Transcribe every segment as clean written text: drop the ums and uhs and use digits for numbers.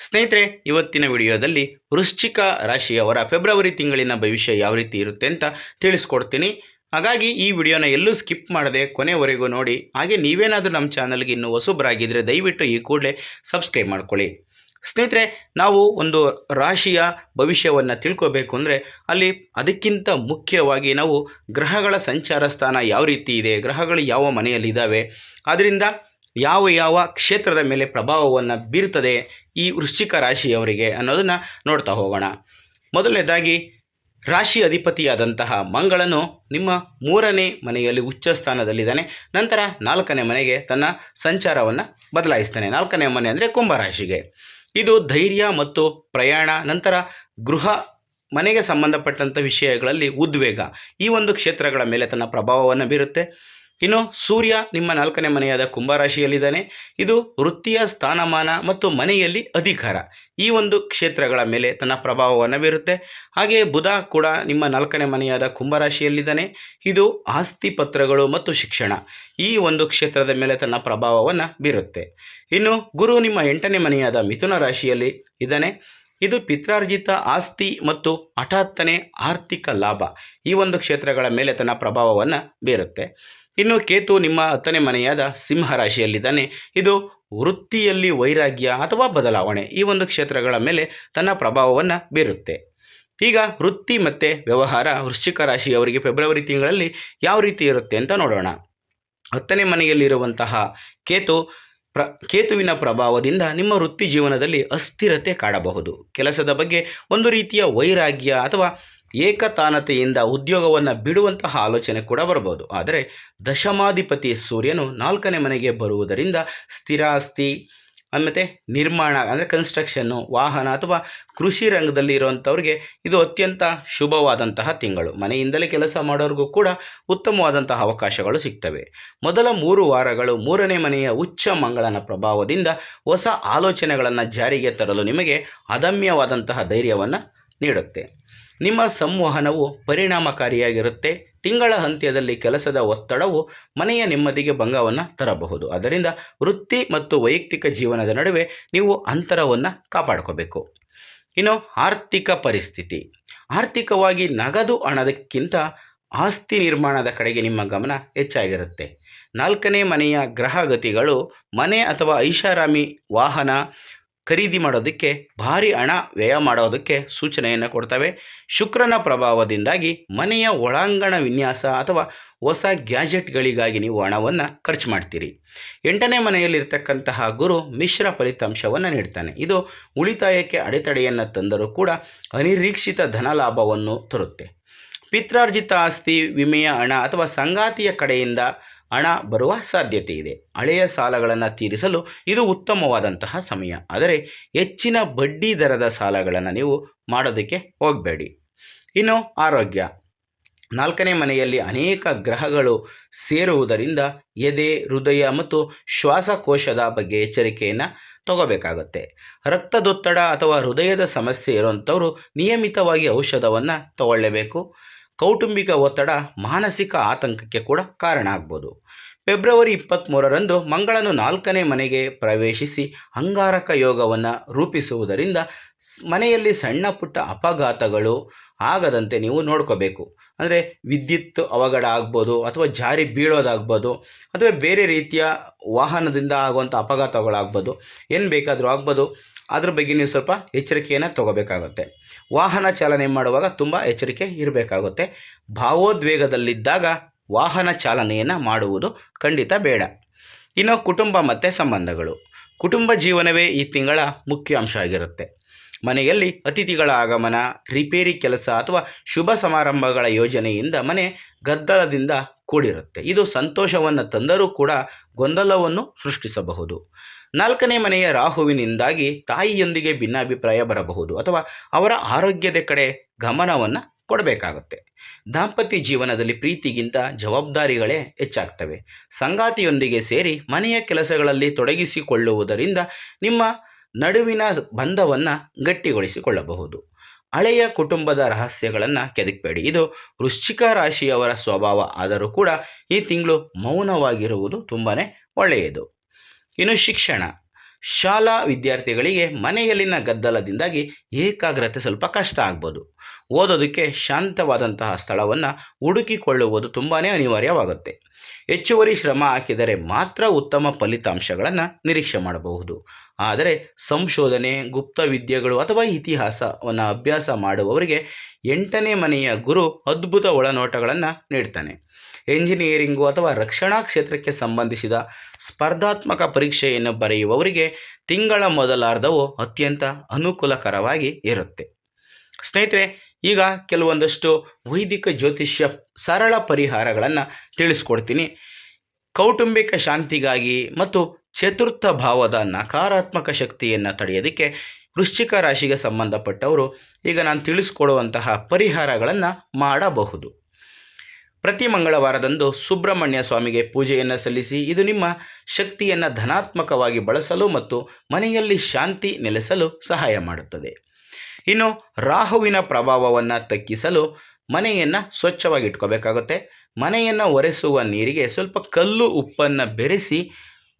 ಸ್ನೇಹಿತರೆ, ಇವತ್ತಿನ ವಿಡಿಯೋದಲ್ಲಿ ವೃಶ್ಚಿಕ ರಾಶಿಯವರ ಫೆಬ್ರವರಿ ತಿಂಗಳಿನ ಭವಿಷ್ಯ ಯಾವ ರೀತಿ ಇರುತ್ತೆ ಅಂತ ತಿಳಿಸ್ಕೊಡ್ತೀನಿ. ಹಾಗಾಗಿ ಈ ವಿಡಿಯೋನ ಎಲ್ಲೂ ಸ್ಕಿಪ್ ಮಾಡದೆ ಕೊನೆವರೆಗೂ ನೋಡಿ. ಹಾಗೆ ನೀವೇನಾದರೂ ನಮ್ಮ ಚಾನಲ್ಗೆ ಇನ್ನೂ ಹೊಸಬರಾಗಿದ್ದರೆ ದಯವಿಟ್ಟು ಈ ಕೂಡಲೇ ಸಬ್ಸ್ಕ್ರೈಬ್ ಮಾಡ್ಕೊಳ್ಳಿ. ಸ್ನೇಹಿತರೆ, ನಾವು ಒಂದು ರಾಶಿಯ ಭವಿಷ್ಯವನ್ನು ತಿಳ್ಕೋಬೇಕು ಅಂದರೆ ಅಲ್ಲಿ ಅದಕ್ಕಿಂತ ಮುಖ್ಯವಾಗಿ ನಾವು ಗ್ರಹಗಳ ಸಂಚಾರ ಸ್ಥಾನ ಯಾವ ರೀತಿ ಇದೆ, ಗ್ರಹಗಳು ಯಾವ ಮನೆಯಲ್ಲಿದ್ದಾವೆ, ಅದರಿಂದ ಯಾವ ಯಾವ ಕ್ಷೇತ್ರದ ಮೇಲೆ ಪ್ರಭಾವವನ್ನು ಬೀರುತ್ತದೆ ಈ ವೃಶ್ಚಿಕ ರಾಶಿಯವರಿಗೆ ಅನ್ನೋದನ್ನು ನೋಡ್ತಾ ಹೋಗೋಣ. ಮೊದಲನೇದಾಗಿ ರಾಶಿ ಅಧಿಪತಿಯಾದಂತಹ ಮಂಗಳನು ನಿಮ್ಮ 3ನೇ ಮನೆಯಲ್ಲಿ ಉಚ್ಚ ಸ್ಥಾನದಲ್ಲಿದ್ದಾನೆ. ನಂತರ 4ನೇ ಮನೆಗೆ ತನ್ನ ಸಂಚಾರವನ್ನು ಬದಲಾಯಿಸ್ತಾನೆ. 4ನೇ ಮನೆ ಅಂದರೆ ಕುಂಭರಾಶಿಗೆ. ಇದು ಧೈರ್ಯ ಮತ್ತು ಪ್ರಯಾಣ, ನಂತರ ಗೃಹ ಮನೆಗೆ ಸಂಬಂಧಪಟ್ಟಂಥ ವಿಷಯಗಳಲ್ಲಿ ಉದ್ವೇಗ, ಈ ಒಂದು ಕ್ಷೇತ್ರಗಳ ಮೇಲೆ ತನ್ನ ಪ್ರಭಾವವನ್ನು ಬೀರುತ್ತೆ. ಇನ್ನು ಸೂರ್ಯ ನಿಮ್ಮ 4ನೇ ಮನೆಯಾದ ಕುಂಭರಾಶಿಯಲ್ಲಿದ್ದಾನೆ. ಇದು ವೃತ್ತಿಯ ಸ್ಥಾನಮಾನ ಮತ್ತು ಮನೆಯಲ್ಲಿ ಅಧಿಕಾರ, ಈ ಒಂದು ಕ್ಷೇತ್ರಗಳ ಮೇಲೆ ತನ್ನ ಪ್ರಭಾವವನ್ನು ಬೀರುತ್ತೆ. ಹಾಗೆಯೇ ಬುಧ ಕೂಡ ನಿಮ್ಮ 4ನೇ ಮನೆಯಾದ ಕುಂಭರಾಶಿಯಲ್ಲಿದ್ದಾನೆ. ಇದು ಆಸ್ತಿ ಪತ್ರಗಳು ಮತ್ತು ಶಿಕ್ಷಣ, ಈ ಒಂದು ಕ್ಷೇತ್ರದ ಮೇಲೆ ತನ್ನ ಪ್ರಭಾವವನ್ನು ಬೀರುತ್ತೆ. ಇನ್ನು ಗುರು ನಿಮ್ಮ 8ನೇ ಮನೆಯಾದ ಮಿಥುನ ರಾಶಿಯಲ್ಲಿ ಇದ್ದಾನೆ. ಇದು ಪಿತ್ರಾರ್ಜಿತ ಆಸ್ತಿ ಮತ್ತು ಹಠಾತ್ತನೆ ಆರ್ಥಿಕ ಲಾಭ, ಈ ಒಂದು ಕ್ಷೇತ್ರಗಳ ಮೇಲೆ ತನ್ನ ಪ್ರಭಾವವನ್ನು ಬೀರುತ್ತೆ. ಇನ್ನು ಕೇತು ನಿಮ್ಮ 10ನೇ ಮನೆಯಾದ ಸಿಂಹ ರಾಶಿಯಲ್ಲಿದ್ದಾನೆ. ಇದು ವೃತ್ತಿಯಲ್ಲಿ ವೈರಾಗ್ಯ ಅಥವಾ ಬದಲಾವಣೆ, ಈ ಒಂದು ಕ್ಷೇತ್ರಗಳ ಮೇಲೆ ತನ್ನ ಪ್ರಭಾವವನ್ನು ಬೀರುತ್ತೆ. ಈಗ ವೃತ್ತಿ ಮತ್ತು ವ್ಯವಹಾರ ವೃಶ್ಚಿಕ ರಾಶಿಯವರಿಗೆ ಫೆಬ್ರವರಿ ತಿಂಗಳಲ್ಲಿ ಯಾವ ರೀತಿ ಇರುತ್ತೆ ಅಂತ ನೋಡೋಣ. 10ನೇ ಮನೆಯಲ್ಲಿರುವಂತಹ ಕೇತುವಿನ ಪ್ರಭಾವದಿಂದ ನಿಮ್ಮ ವೃತ್ತಿ ಜೀವನದಲ್ಲಿ ಅಸ್ಥಿರತೆ ಕಾಡಬಹುದು. ಕೆಲಸದ ಬಗ್ಗೆ ಒಂದು ರೀತಿಯ ವೈರಾಗ್ಯ ಅಥವಾ ಏಕತಾನತೆಯಿಂದ ಉದ್ಯೋಗವನ್ನು ಬಿಡುವಂತಹ ಆಲೋಚನೆ ಕೂಡ ಬರಬಹುದು. ಆದರೆ ದಶಮಾಧಿಪತಿ ಸೂರ್ಯನು 4ನೇ ಮನೆಗೆ ಬರುವುದರಿಂದ ಸ್ಥಿರಾಸ್ತಿ ಮತ್ತು ನಿರ್ಮಾಣ ಅಂದರೆ ಕನ್ಸ್ಟ್ರಕ್ಷನ್ನು, ವಾಹನ ಅಥವಾ ಕೃಷಿ ರಂಗದಲ್ಲಿ ಇರುವಂಥವ್ರಿಗೆ ಇದು ಅತ್ಯಂತ ಶುಭವಾದಂತಹ ತಿಂಗಳು. ಮನೆಯಿಂದಲೇ ಕೆಲಸ ಮಾಡೋರಿಗೂ ಕೂಡ ಉತ್ತಮವಾದಂತಹ ಅವಕಾಶಗಳು ಸಿಗ್ತವೆ. ಮೊದಲ 3 ವಾರಗಳು 3ನೇ ಮನೆಯ ಉಚ್ಚ ಮಂಗಳನ ಪ್ರಭಾವದಿಂದ ಹೊಸ ಆಲೋಚನೆಗಳನ್ನು ಜಾರಿಗೆ ತರಲು ನಿಮಗೆ ಅದಮ್ಯವಾದಂತಹ ಧೈರ್ಯವನ್ನು ನೀಡುತ್ತೆ. ನಿಮ್ಮ ಸಂವಹನವು ಪರಿಣಾಮಕಾರಿಯಾಗಿರುತ್ತೆ. ತಿಂಗಳ ಅಂತ್ಯದಲ್ಲಿ ಕೆಲಸದ ಒತ್ತಡವು ಮನೆಯ ನೆಮ್ಮದಿಗೆ ಭಂಗವನ್ನು ತರಬಹುದು. ಅದರಿಂದ ವೃತ್ತಿ ಮತ್ತು ವೈಯಕ್ತಿಕ ಜೀವನದ ನಡುವೆ ನೀವು ಅಂತರವನ್ನು ಕಾಪಾಡ್ಕೋಬೇಕು. ಇನ್ನು ಆರ್ಥಿಕ ಪರಿಸ್ಥಿತಿ, ಆರ್ಥಿಕವಾಗಿ ನಗದು ಹಣದಕ್ಕಿಂತ ಆಸ್ತಿ ನಿರ್ಮಾಣದ ಕಡೆಗೆ ನಿಮ್ಮ ಗಮನ ಹೆಚ್ಚಾಗಿರುತ್ತೆ. 4ನೇ ಮನೆಯ ಗ್ರಹಗತಿಗಳು ಮನೆ ಅಥವಾ ಐಷಾರಾಮಿ ವಾಹನ ಖರೀದಿ ಮಾಡೋದಕ್ಕೆ, ಭಾರಿ ಹಣ ವ್ಯಯ ಮಾಡೋದಕ್ಕೆ ಸೂಚನೆಯನ್ನು ಕೊಡ್ತವೆ. ಶುಕ್ರನ ಪ್ರಭಾವದಿಂದಾಗಿ ಮನೆಯ ಒಳಾಂಗಣ ವಿನ್ಯಾಸ ಅಥವಾ ಹೊಸ ಗ್ಯಾಜೆಟ್ಗಳಿಗಾಗಿ ನೀವು ಹಣವನ್ನು ಖರ್ಚು ಮಾಡ್ತೀರಿ. 8ನೇ ಮನೆಯಲ್ಲಿರ್ತಕ್ಕಂತಹ ಗುರು ಮಿಶ್ರ ಫಲಿತಾಂಶವನ್ನು ನೀಡ್ತಾನೆ. ಇದು ಉಳಿತಾಯಕ್ಕೆ ಅಡೆತಡೆಯನ್ನು ತಂದರೂ ಕೂಡ ಅನಿರೀಕ್ಷಿತ ಧನಲಾಭವನ್ನು ತರುತ್ತೆ. ಪಿತ್ರಾರ್ಜಿತ ಆಸ್ತಿ, ವಿಮೆಯ ಹಣ ಅಥವಾ ಸಂಗಾತಿಯ ಕಡೆಯಿಂದ ಹಣ ಬರುವ ಸಾಧ್ಯತೆ ಇದೆ. ಹಳೆಯ ಸಾಲಗಳನ್ನು ತೀರಿಸಲು ಇದು ಉತ್ತಮವಾದಂತಹ ಸಮಯ. ಆದರೆ ಹೆಚ್ಚಿನ ಬಡ್ಡಿ ದರದ ಸಾಲಗಳನ್ನು ನೀವು ಮಾಡೋದಕ್ಕೆ ಹೋಗಬೇಡಿ. ಇನ್ನು ಆರೋಗ್ಯ, 4ನೇ ಮನೆಯಲ್ಲಿ ಅನೇಕ ಗ್ರಹಗಳು ಸೇರುವುದರಿಂದ ಎದೆ, ಹೃದಯ ಮತ್ತು ಶ್ವಾಸಕೋಶದ ಬಗ್ಗೆ ಎಚ್ಚರಿಕೆಯನ್ನು ತಗೋಬೇಕಾಗುತ್ತೆ. ರಕ್ತದೊತ್ತಡ ಅಥವಾ ಹೃದಯದ ಸಮಸ್ಯೆ ಇರುವಂಥವರು ನಿಯಮಿತವಾಗಿ ಔಷಧವನ್ನು ತಗೊಳ್ಳೇಬೇಕು. ಕೌಟುಂಬಿಕ ಒತ್ತಡ ಮಾನಸಿಕ ಆತಂಕಕ್ಕೆ ಕೂಡ ಕಾರಣ ಆಗ್ಬೋದು. ಫೆಬ್ರವರಿ 23ರಂದು ಮಂಗಳನು 4ನೇ ಮನೆಗೆ ಪ್ರವೇಶಿಸಿ ಅಂಗಾರಕ ಯೋಗವನ್ನು ರೂಪಿಸುವುದರಿಂದ ಮನೆಯಲ್ಲಿ ಸಣ್ಣ ಪುಟ್ಟ ಅಪಘಾತಗಳು ಆಗದಂತೆ ನೀವು ನೋಡ್ಕೋಬೇಕು. ಅಂದರೆ ವಿದ್ಯುತ್ ಅವಘಡ ಆಗ್ಬೋದು, ಅಥವಾ ಜಾರಿ ಬೀಳೋದಾಗ್ಬೋದು, ಅಥವಾ ಬೇರೆ ರೀತಿಯ ವಾಹನದಿಂದ ಆಗುವಂಥ ಅಪಘಾತಗಳಾಗ್ಬೋದು, ಏನು ಬೇಕಾದರೂ ಆಗ್ಬೋದು. ಅದ್ರ ಬಗ್ಗೆ ನೀವು ಸ್ವಲ್ಪ ಎಚ್ಚರಿಕೆಯನ್ನು ತಗೋಬೇಕಾಗುತ್ತೆ. ವಾಹನ ಚಾಲನೆ ಮಾಡುವಾಗ ತುಂಬ ಎಚ್ಚರಿಕೆ ಇರಬೇಕಾಗುತ್ತೆ. ಭಾವೋದ್ವೇಗದಲ್ಲಿದ್ದಾಗ ವಾಹನ ಚಾಲನೆಯನ್ನು ಮಾಡುವುದು ಖಂಡಿತ ಬೇಡ. ಇನ್ನು ಕುಟುಂಬ ಮತ್ತು ಸಂಬಂಧಗಳು, ಕುಟುಂಬ ಜೀವನವೇ ಈ ತಿಂಗಳ ಮುಖ್ಯ ಅಂಶ ಆಗಿರುತ್ತೆ. ಮನೆಯಲ್ಲಿ ಅತಿಥಿಗಳ ಆಗಮನ, ರಿಪೇರಿ ಕೆಲಸ ಅಥವಾ ಶುಭ ಸಮಾರಂಭಗಳ ಯೋಜನೆಯಿಂದ ಮನೆ ಗದ್ದಲದಿಂದ ಕೂಡಿರುತ್ತೆ. ಇದು ಸಂತೋಷವನ್ನು ತಂದರೂ ಕೂಡ ಗೊಂದಲವನ್ನು ಸೃಷ್ಟಿಸಬಹುದು. 4ನೇ ಮನೆಯ ರಾಹುವಿನಿಂದಾಗಿ ತಾಯಿಯೊಂದಿಗೆ ಭಿನ್ನಾಭಿಪ್ರಾಯ ಬರಬಹುದು, ಅಥವಾ ಅವರ ಆರೋಗ್ಯದ ಕಡೆ ಗಮನವನ್ನು ಕೊಡಬೇಕಾಗುತ್ತೆ. ದಾಂಪತ್ಯ ಜೀವನದಲ್ಲಿ ಪ್ರೀತಿಗಿಂತ ಜವಾಬ್ದಾರಿಗಳೇ ಹೆಚ್ಚಾಗ್ತವೆ. ಸಂಗಾತಿಯೊಂದಿಗೆ ಸೇರಿ ಮನೆಯ ಕೆಲಸಗಳಲ್ಲಿ ತೊಡಗಿಸಿಕೊಳ್ಳುವುದರಿಂದ ನಿಮ್ಮ ನಡುವಿನ ಬಂಧವನ್ನು ಗಟ್ಟಿಗೊಳಿಸಿಕೊಳ್ಳಬಹುದು. ಹಳೆಯ ಕುಟುಂಬದ ರಹಸ್ಯಗಳನ್ನು ಕೆದಕಬೇಡಿ. ಇದು ವೃಶ್ಚಿಕ ರಾಶಿಯವರ ಸ್ವಭಾವ. ಆದರೂ ಕೂಡ ಈ ತಿಂಗಳು ಮೌನವಾಗಿರುವುದು ತುಂಬಾ ಒಳ್ಳೆಯದು. ಇನ್ನು ಶಾಲಾ ವಿದ್ಯಾರ್ಥಿಗಳಿಗೆ ಮನೆಯಲ್ಲಿನ ಗದ್ದಲದಿಂದಾಗಿ ಏಕಾಗ್ರತೆ ಸ್ವಲ್ಪ ಕಷ್ಟ ಆಗ್ಬೋದು. ಓದೋದಕ್ಕೆ ಶಾಂತವಾದಂತಹ ಸ್ಥಳವನ್ನು ಹುಡುಕಿಕೊಳ್ಳುವುದು ತುಂಬಾ ಅನಿವಾರ್ಯವಾಗುತ್ತೆ. ಹೆಚ್ಚುವರಿ ಶ್ರಮ ಹಾಕಿದರೆ ಮಾತ್ರ ಉತ್ತಮ ಫಲಿತಾಂಶಗಳನ್ನು ನಿರೀಕ್ಷೆ ಮಾಡಬಹುದು. ಆದರೆ ಸಂಶೋಧನೆ, ಗುಪ್ತ ವಿದ್ಯೆಗಳು ಅಥವಾ ಇತಿಹಾಸವನ್ನು ಅಭ್ಯಾಸ ಮಾಡುವವರಿಗೆ 8ನೇ ಮನೆಯ ಗುರು ಅದ್ಭುತ ಒಳನೋಟಗಳನ್ನು ನೀಡ್ತಾನೆ. ಎಂಜಿನಿಯರಿಂಗು ಅಥವಾ ರಕ್ಷಣಾ ಕ್ಷೇತ್ರಕ್ಕೆ ಸಂಬಂಧಿಸಿದ ಸ್ಪರ್ಧಾತ್ಮಕ ಪರೀಕ್ಷೆಯನ್ನು ಬರೆಯುವವರಿಗೆ ತಿಂಗಳ ಮೊದಲಾರ್ಧವು ಅತ್ಯಂತ ಅನುಕೂಲಕರವಾಗಿ ಇರುತ್ತೆ. ಸ್ನೇಹಿತರೆ, ಈಗ ಕೆಲವೊಂದಷ್ಟು ವೈದಿಕ ಜ್ಯೋತಿಷ್ಯ ಸರಳ ಪರಿಹಾರಗಳನ್ನು ತಿಳಿಸ್ಕೊಡ್ತೀನಿ. ಕೌಟುಂಬಿಕ ಶಾಂತಿಗಾಗಿ ಮತ್ತು ಚತುರ್ಥ ಭಾವದ ನಕಾರಾತ್ಮಕ ಶಕ್ತಿಯನ್ನು ತಡೆಯೋದಕ್ಕೆ ವೃಶ್ಚಿಕ ರಾಶಿಗೆ ಸಂಬಂಧಪಟ್ಟವರು ಈಗ ನಾನು ತಿಳಿಸ್ಕೊಡುವಂತಹ ಪರಿಹಾರಗಳನ್ನು ಮಾಡಬಹುದು. ಪ್ರತಿ ಮಂಗಳವಾರದಂದು ಸುಬ್ರಹ್ಮಣ್ಯ ಸ್ವಾಮಿಗೆ ಪೂಜೆಯನ್ನು ಸಲ್ಲಿಸಿ. ಇದು ನಿಮ್ಮ ಶಕ್ತಿಯನ್ನು ಧನಾತ್ಮಕವಾಗಿ ಬಳಸಲು ಮತ್ತು ಮನೆಯಲ್ಲಿ ಶಾಂತಿ ನೆಲೆಸಲು ಸಹಾಯ ಮಾಡುತ್ತದೆ. ಇನ್ನು ರಾಹುವಿನ ಪ್ರಭಾವವನ್ನು ತಗ್ಗಿಸಲು ಮನೆಯನ್ನು ಸ್ವಚ್ಛವಾಗಿ ಇಟ್ಕೋಬೇಕಾಗುತ್ತೆ. ಮನೆಯನ್ನು ಒರೆಸುವ ನೀರಿಗೆ ಸ್ವಲ್ಪ ಕಲ್ಲು ಉಪ್ಪನ್ನು ಬೆರೆಸಿ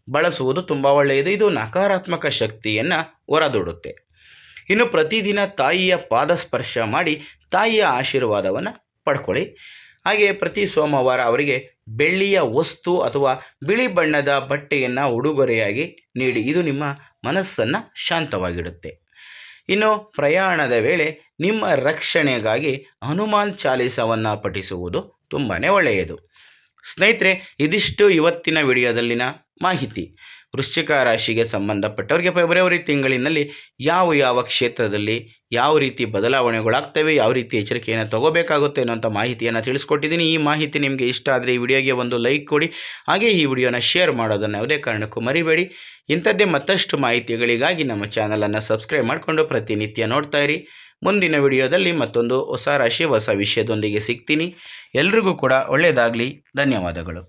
ಬಳಸುವುದು ತುಂಬ ಒಳ್ಳೆಯದು. ಇದು ನಕಾರಾತ್ಮಕ ಶಕ್ತಿಯನ್ನು ಹೊರದೂಡುತ್ತೆ. ಇನ್ನು ಪ್ರತಿದಿನ ತಾಯಿಯ ಪಾದ ಸ್ಪರ್ಶ ಮಾಡಿ ತಾಯಿಯ ಆಶೀರ್ವಾದವನ್ನು ಪಡ್ಕೊಳ್ಳಿ. ಹಾಗೆಯೇ ಪ್ರತಿ ಸೋಮವಾರ ಅವರಿಗೆ ಬೆಳ್ಳಿಯ ವಸ್ತು ಅಥವಾ ಬಿಳಿ ಬಣ್ಣದ ಬಟ್ಟೆಯನ್ನು ಉಡುಗೊರೆಯಾಗಿ ನೀಡಿ. ಇದು ನಿಮ್ಮ ಮನಸ್ಸನ್ನು ಶಾಂತವಾಗಿಡುತ್ತೆ. ಇನ್ನು ಪ್ರಯಾಣದ ವೇಳೆ ನಿಮ್ಮ ರಕ್ಷಣೆಗಾಗಿ ಹನುಮಾನ್ ಚಾಲೀಸವನ್ನು ಪಠಿಸುವುದು ತುಂಬಾ ಒಳ್ಳೆಯದು. ಸ್ನೇಹಿತರೆ, ಇದಿಷ್ಟು ಇವತ್ತಿನ ವಿಡಿಯೋದಲ್ಲಿನ ಮಾಹಿತಿ. ವೃಶ್ಚಿಕ ರಾಶಿಗೆ ಸಂಬಂಧಪಟ್ಟವರಿಗೆ ಫೆಬ್ರವರಿ ತಿಂಗಳಿನಲ್ಲಿ ಯಾವ ಕ್ಷೇತ್ರದಲ್ಲಿ ಯಾವ ರೀತಿ ಬದಲಾವಣೆಗಳಾಗ್ತವೆ, ಯಾವ ರೀತಿ ಎಚ್ಚರಿಕೆಯನ್ನು ತಗೋಬೇಕಾಗುತ್ತೆ ಅನ್ನೋಂಥ ಮಾಹಿತಿಯನ್ನು ತಿಳಿಸ್ಕೊಟ್ಟಿದ್ದೀನಿ. ಈ ಮಾಹಿತಿ ನಿಮಗೆ ಇಷ್ಟ ಆದರೆ ಈ ವಿಡಿಯೋಗೆ ಒಂದು ಲೈಕ್ ಕೊಡಿ. ಹಾಗೆ ಈ ವಿಡಿಯೋನ ಶೇರ್ ಮಾಡೋದನ್ನು ಯಾವುದೇ ಕಾರಣಕ್ಕೂ ಮರಿಬೇಡಿ. ಇಂಥದ್ದೇ ಮತ್ತಷ್ಟು ಮಾಹಿತಿಗಳಿಗಾಗಿ ನಮ್ಮ ಚಾನಲನ್ನು ಸಬ್ಸ್ಕ್ರೈಬ್ ಮಾಡಿಕೊಂಡು ಪ್ರತಿನಿತ್ಯ ನೋಡ್ತಾ ಇರಿ. ಮುಂದಿನ ವಿಡಿಯೋದಲ್ಲಿ ಮತ್ತೊಂದು ಹೊಸ ರಾಶಿ ಹೊಸ ವಿಷಯದೊಂದಿಗೆ ಸಿಗ್ತೀನಿ. ಎಲ್ರಿಗೂ ಕೂಡ ಒಳ್ಳೆಯದಾಗಲಿ. ಧನ್ಯವಾದಗಳು.